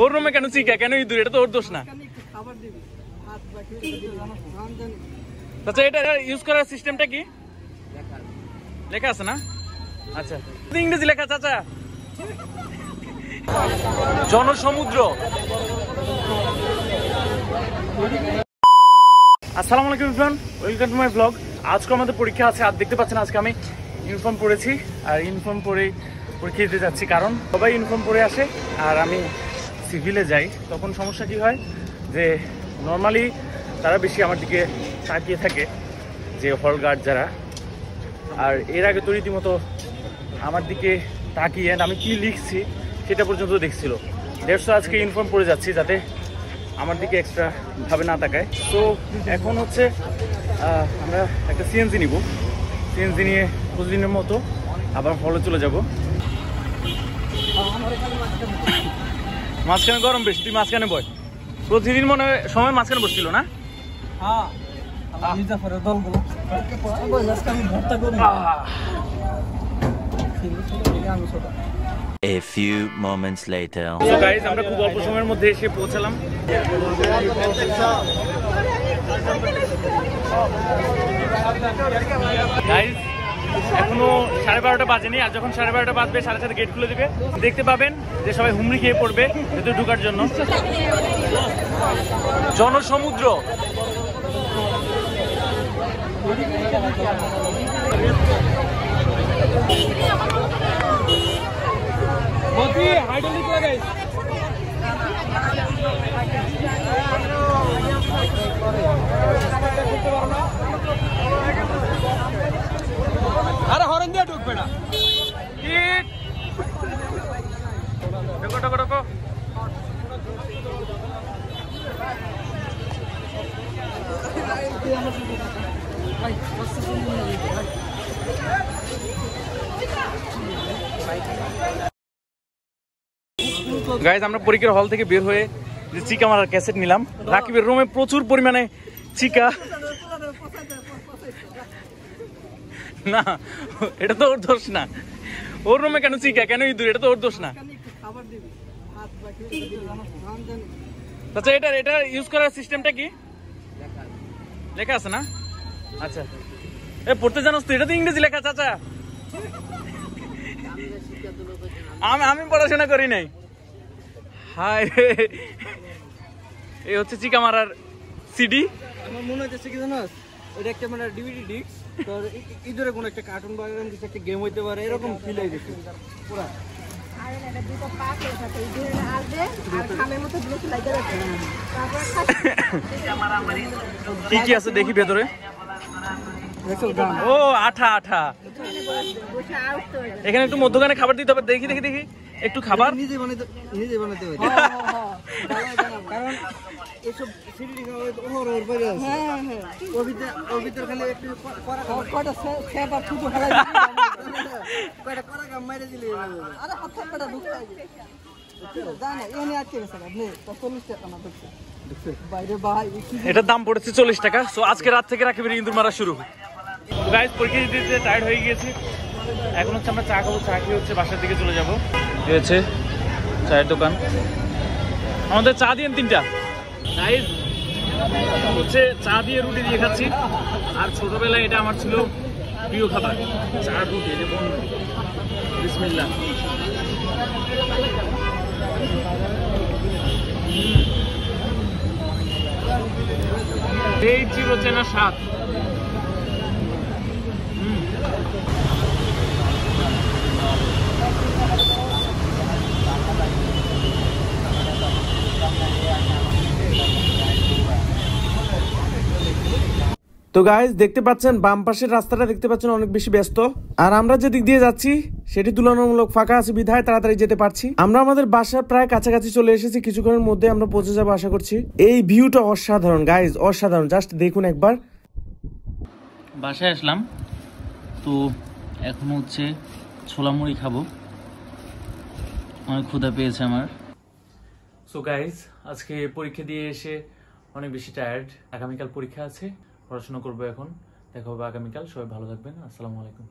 ওর রুমে কেন চিকা কেন ইঁদুর? এটা তো ওর দোষ না। আচ্ছা এটা ইউজ করার সিস্টেমটা কি লেখা আছে না? আচ্ছা ইংরেজি লেখা চাচা। জনসমুদ্র। আসসালামু আলাইকুম everyone, welcome to my blog. আজকে আমাদের পরীক্ষা আছে আর দেখতে পাচ্ছেন আজকে আমি ইউনিফর্ম পরেছি আর ইউনিফর্ম পরে পরীক্ষা দিতে যাচ্ছি, কারণ সবাই ইউনিফর্ম পরে আসে আর আমি সিভিলে যাই। তখন সমস্যা কি হয় যে নর্মালি তারা বেশি আমার দিকে তাকিয়ে থাকে, যে হল গার্ড যারা, আর এর আগে তো রীতিমতো আমার দিকে তাকিয়ে আমি কি লিখছি সেটা পর্যন্ত দেখছিল। দেড়শো আজকে ইউনিফর্ম পরে যাচ্ছি যাতে আমার দিকে এক্সট্রা ভাবে না তাকায়। তো এখন হচ্ছে আমরা একটা সিএনজি নিব, সিএনজি নিয়ে প্রতিদিনের মতো আবার হলে চলে যাব। মাঝখানে গরম বেশি, তুই মাঝখানে বয়। প্রতিদিন মনে হয় সময় মাঝখানে বসছিল না? A few moments later. So guys, আমরা খুব অল্প সময়ের মধ্যে এসে পৌঁছালাম। Guys, এখনো 12:30 বাজেনি, আর যখন 12:30 বাজবে সাথে সাথে গেট খুলে দিবে। দেখতে পাবেন যে সবাই হুমড়ি খেয়ে পড়বে ভেতরে ঢোকার জন্য। জনসমুদ্র। আরে হরেন দিয়ে ঢুকবে না। গাইজ আমরা পরীক্ষার হল থেকে বের হয়ে যে চিকা মারার ক্যাসেট নিলাম। রাকিবের রুমে প্রচুর পরিমাণে চিকা। না এটা তো ওর দোষ না। ওর রুমে কেন চিকা কেন ইঁদুর? এটা তো ওর দোষ না। আচ্ছা এটা ইউজ করার সিস্টেমটা কি লেখা আছে না? আচ্ছা এ পড়তে জানোস তো? এটা তো ইংরেজি লেখা চাচা। আমি পড়াশোনা করি নাই। হাই এই হচ্ছে চিকা মারার সিডি। আমার মনে হচ্ছে কি জানোস, এটা একটা মানে ডিভিডি ডিস্ক, তোর ইদুরে কোন একটা কার্টুন বা এরকম কিছু একটা গেম হইতে পারে, এরকম ফিল হয়ে গেছে পুরো। আর এটা দুটো পাক এর সাথে ইদুরে আসবে আর খামের মতো ব্লক লাগিয়ে রাখবে। তারপর কি আছে দেখি ভেতরে। ও আঠা আঠা। এখানে একটু মধ্যখানে খাবার দিতে হবে। দেখি দেখি দেখি একটু খাবার নিজে বানাতে হয়। কারণ এসব সিডি খাওয়া ওর বাইরে আছে। হ্যাঁ ওর ভিতর খালি একটু কটা সেপ আর ফুটো ফেলাই দিই, কয়টা করা গাম মাইরে দিলে আরে হাত কটা ঢুকতে জানা এনে আটকে গেছে। আপনি 40 টাকা না ঢুকছে বাইরে ভাই। এটার দাম পড়েছে 40 টাকা। সো আজকে রাত থেকে রাকিবের ইঁদুর মারা শুরু। তো গাইস পরীক্ষা দিতে টায়ার্ড হয়ে গিয়েছি, এখন হচ্ছে আমরা চা খাবো। চা খেয়ে হচ্ছে বাসার দিকে চলে যাবো। এই হচ্ছে চায়ের দোকান, আমাদের চা দিয়েন 3টা। গাইস হচ্ছে চা দিয়ে রুটি দিয়ে খাচ্ছি। আর ছোটবেলায় এটা আমার ছিল প্রিয় খাবার, চা রুটি। যে বন্ধু বিসমিল্লাহ। এই চিরচেনা স্বাদ। তো গাইজ দেখতে পাচ্ছেন বাম পাশের রাস্তাটা দেখতে পাচ্ছেন অনেক বেশি ব্যস্ত, আর আমরা যে দিক দিয়ে যাচ্ছি সেটি তুলনামূলক ফাঁকা আছে বিধায় তাড়াতাড়ি যেতে পারছি। আমরা আমাদের বাসার প্রায় কাছাকাছি চলে এসেছি, কিছুক্ষণের মধ্যে আমরা পৌঁছে যাবো আশা করছি। এই ভিউটা অসাধারণ গাইজ, অসাধারণ। জাস্ট দেখুন একবার। বাসায় আসলাম, তো এখন হচ্ছে ছোলা মুড়ি খাবো, অনেক ক্ষুধা পেয়েছে আমার। সো গাইজ আজকে পরীক্ষা দিয়ে এসে অনেক বেশি টায়ার্ড। আগামীকাল পরীক্ষা আছে, পড়াশোনা করবো এখন। দেখা হবে আগামীকাল। সবাই ভালো থাকবেন। আসসালামু আলাইকুম।